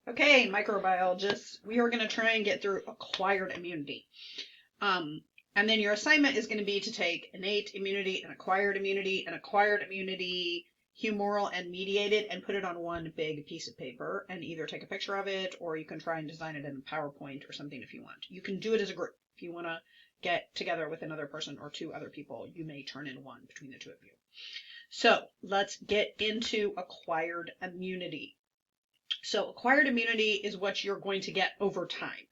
Okay, microbiologists, we are going to try and get through acquired immunity. And then your assignment is going to be to take innate immunity and acquired immunity, humoral and mediated, and put it on one big piece of paper and either take a picture of it or you can try and design it in PowerPoint or something if you want. You can do it as a group. If you want to get together with another person or two other people, you may turn in one between the two of you. So let's get into acquired immunity. So acquired immunity is what you're going to get over time.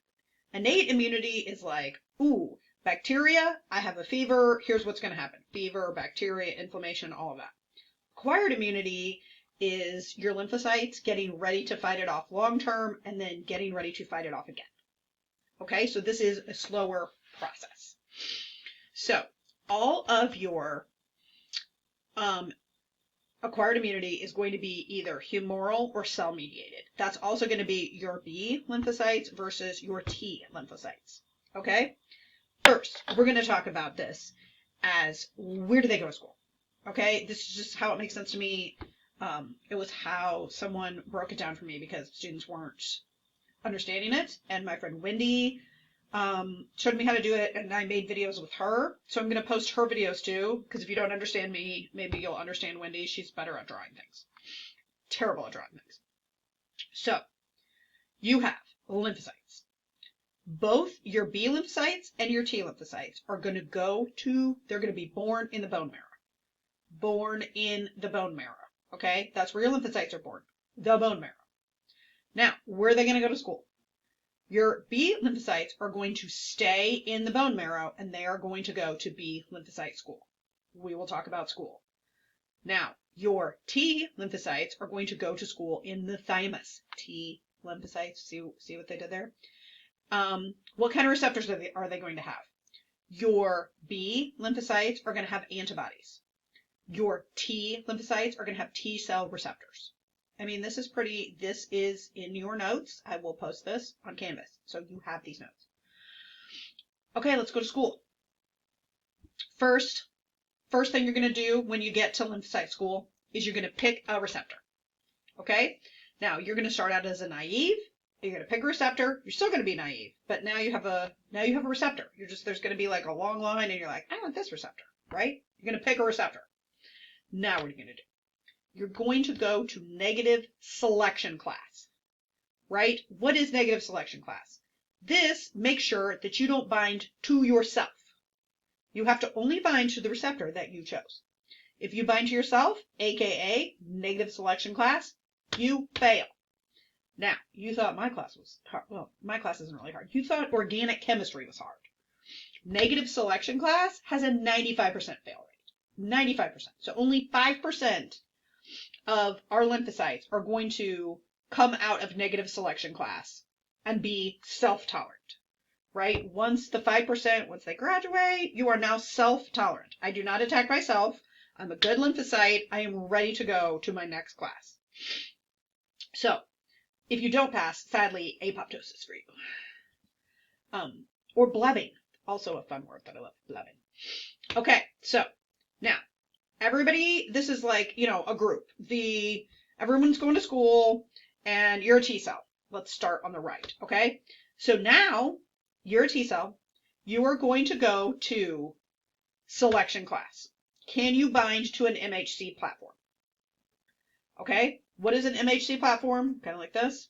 Innate immunity is like, ooh, bacteria, I have a fever, here's what's going to happen. Fever, bacteria, inflammation, all of that. Acquired immunity is your lymphocytes getting ready to fight it off long term and then getting ready to fight it off again. Okay, so this is a slower process. So all of your acquired immunity is going to be either humoral or cell mediated. That's also going to be your B lymphocytes versus your T lymphocytes. Okay? First, we're going to talk about this as where do they go to school? Okay? This is just how it makes sense to me. It was how someone broke it down for me because students weren't understanding it. And my friend Wendy showed me how to do it, and I made videos with her. So I'm going to post her videos too, because if you don't understand me, maybe you'll understand Wendy. She's better at drawing things. Terrible at drawing things. So you have lymphocytes. Both your B lymphocytes and your T lymphocytes are going to they're going to be born in the bone marrow. Born in the bone marrow. Okay? That's where your lymphocytes are born. The bone marrow. Now, where are they going to go to school? Your B lymphocytes are going to stay in the bone marrow and they are going to go to B lymphocyte school. We will talk about school. Now, your T lymphocytes are going to go to school in the thymus. T lymphocytes, see what they did there? What kind of receptors are they going to have? Your B lymphocytes are going to have antibodies. Your T lymphocytes are going to have T cell receptors. I mean, this is in your notes. I will post this on Canvas, so you have these notes. Okay, let's go to school. First thing you're going to do when you get to lymphocyte school is you're going to pick a receptor. Okay? Now, you're going to start out as a naive. You're going to pick a receptor. You're still going to be naive, but now you have a receptor. There's going to be like a long line and you're like, I want this receptor, right? You're going to pick a receptor. Now what are you going to do? You're going to go to negative selection class, right? What is negative selection class? This makes sure that you don't bind to yourself. You have to only bind to the receptor that you chose. If you bind to yourself, aka negative selection class, you fail. Now, you thought my class was hard. Well, my class isn't really hard. You thought organic chemistry was hard. Negative selection class has a 95% fail rate. 95%. So only 5% of our lymphocytes are going to come out of negative selection class and be self-tolerant, right? Once they graduate, you are now self-tolerant. I do not attack myself. I'm a good lymphocyte. I am ready to go to my next class. So, if you don't pass, sadly, apoptosis for you. Or blebbing. Also a fun word that I love, blebbing. Okay, so, now, everybody, this is like, a group. Everyone's going to school, and you're a T cell. Let's start on the right, okay? So now, you're a T cell. You are going to go to selection class. Can you bind to an MHC platform? Okay, what is an MHC platform? Kind of like this.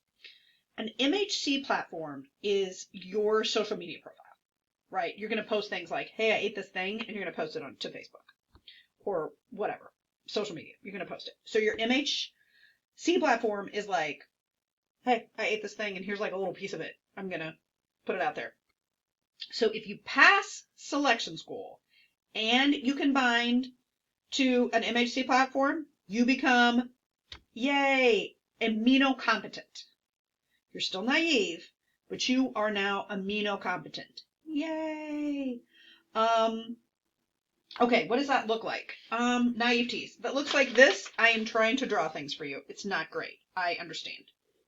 An MHC platform is your social media profile, right? You're going to post things like, hey, I ate this thing, and you're going to post it to Facebook or whatever, social media. You're going to post it. So your MHC platform is like, hey, I ate this thing, and here's like a little piece of it. I'm going to put it out there. So if you pass selection school and you can bind to an MHC platform, you become, yay, immunocompetent. You're still naive, but you are now immunocompetent. Yay! Okay, what does that look like? Naive T's. That looks like this. I am trying to draw things for you. It's not great. I understand.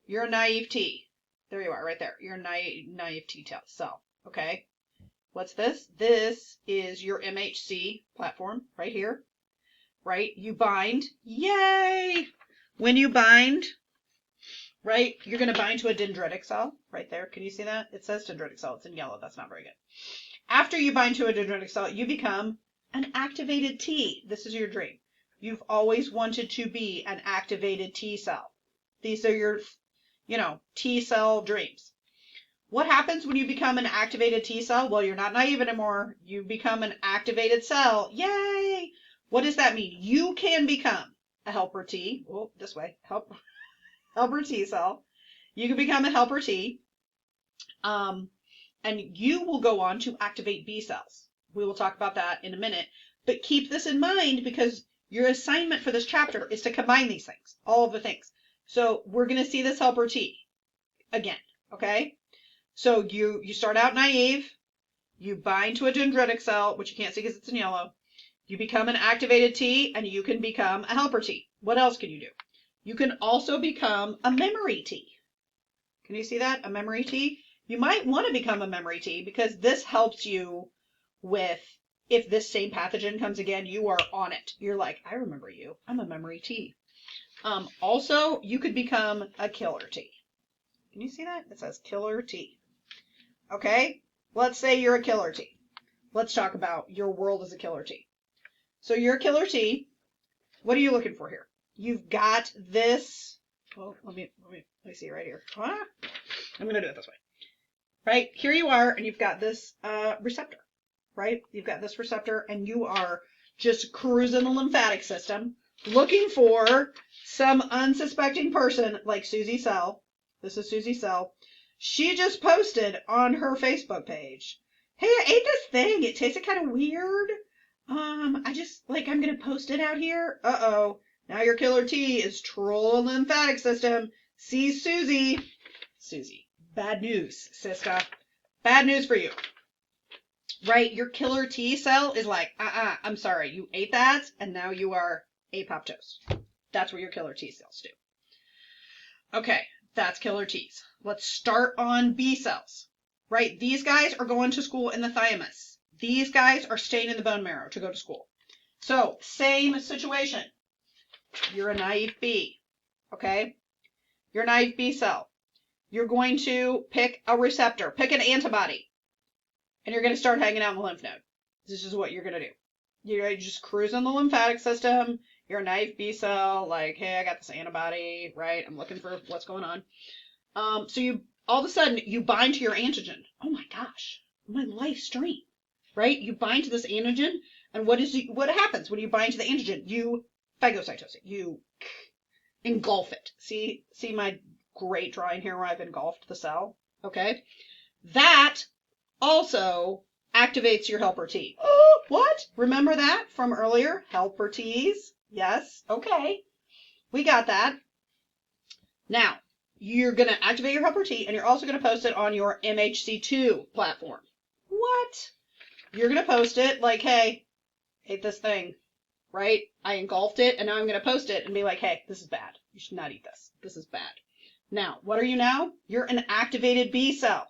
You're a naive T. There you are, right there. You're a naive T cell. Okay. What's this? This is your MHC platform right here. Right? You bind. Yay! When you bind, right? You're going to bind to a dendritic cell right there. Can you see that? It says dendritic cell. It's in yellow. That's not very good. After you bind to a dendritic cell, you become an activated T. This is your dream. You've always wanted to be an activated T cell. These are your, T cell dreams. What happens when you become an activated T cell? Well, you're not naive anymore. You become an activated cell. Yay! What does that mean? You can become a helper T. Oh, this way. Helper T cell. You can become a helper T. And you will go on to activate B cells. We will talk about that in a minute. But keep this in mind because your assignment for this chapter is to combine these things, all of the things. So we're going to see this helper T again, okay? So you start out naive, you bind to a dendritic cell, which you can't see because it's in yellow. You become an activated T, and you can become a helper T. What else can you do? You can also become a memory T. Can you see that? A memory T? You might want to become a memory T because this helps you with, if this same pathogen comes again, you are on it. You're like, I remember you. I'm a memory T. Also, you could become a killer T. Can you see that? It says killer T. Okay, let's say you're a killer T. Let's talk about your world as a killer T. So you're a killer T. What are you looking for here? You've got this. Oh, let me see right here. I'm going to do it this way. Right? Here you are, and you've got this receptor. Right? You've got this receptor, and you are just cruising the lymphatic system, looking for some unsuspecting person like Susie Sell. This is Susie Sell. She just posted on her Facebook page, hey, I ate this thing. It tasted kind of weird. I'm going to post it out here. Uh-oh. Now your killer T is trolling the lymphatic system. See Susie. Susie. Bad news, sister. Bad news for you. Right? Your killer T cell is like, I'm sorry. You ate that, and now you are apoptosis. That's what your killer T cells do. Okay. That's killer T's. Let's start on B cells, right? These guys are going to school in the thymus. These guys are staying in the bone marrow to go to school. So same situation. You're a naive B, okay? You're a naive B cell. You're going to pick a receptor, pick an antibody, and you're going to start hanging out in the lymph node. This is what you're going to do. You're just cruising the lymphatic system. You're a naive B cell, like, hey, I got this antibody, right? I'm looking for what's going on. So you, all of a sudden, you bind to your antigen. Oh my gosh, my life's dream, right? You bind to this antigen, and what happens when you bind to the antigen? You phagocytose it. You engulf it. See my great drawing here where I've engulfed the cell? Okay. That also activates your helper T. Oh, what? Remember that from earlier? Helper Ts? Yes. Okay. We got that. Now, you're going to activate your helper T, and you're also going to post it on your MHC2 platform. What? You're going to post it like, hey, ate this thing, right? I engulfed it, and now I'm going to post it and be like, hey, this is bad. You should not eat this. This is bad. Now, what are you now? You're an activated B cell.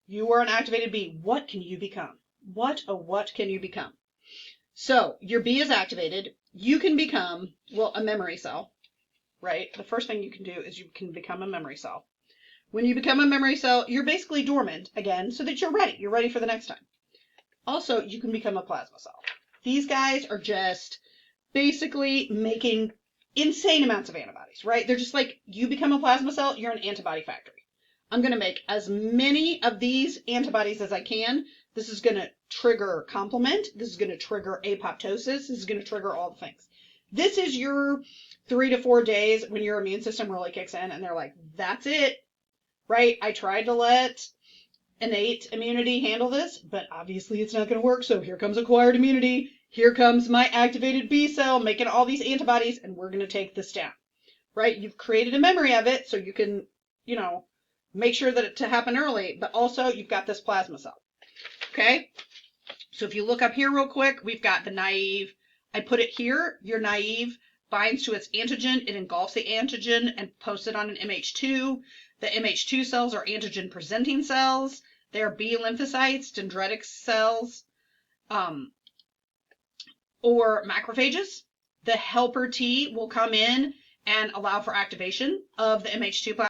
You are an activated B. What can you become? What can you become? So your B is activated. You can become, a memory cell, right? The first thing you can do is you can become a memory cell. When you become a memory cell, you're basically dormant again so that you're ready. You're ready for the next time. Also, you can become a plasma cell. These guys are just basically making insane amounts of antibodies, right? They're just like, you become a plasma cell, you're an antibody factory. I'm going to make as many of these antibodies as I can. This is going to trigger complement. This is going to trigger apoptosis. This is going to trigger all the things. This is your 3 to 4 days when your immune system really kicks in and they're like, that's it, right? I tried to let innate immunity handle this, but obviously it's not going to work. So here comes acquired immunity. Here comes my activated B cell making all these antibodies, and we're going to take this down, right? You've created a memory of it so you can, make sure that it to happen early, but also you've got this plasma cell. Okay? So if you look up here real quick, we've got the naive. I put it here. Your naive binds to its antigen. It engulfs the antigen and posts it on an MH2. The MH2 cells are antigen presenting cells. They are B lymphocytes, dendritic cells, or macrophages. The helper T will come in and allow for activation of the MH2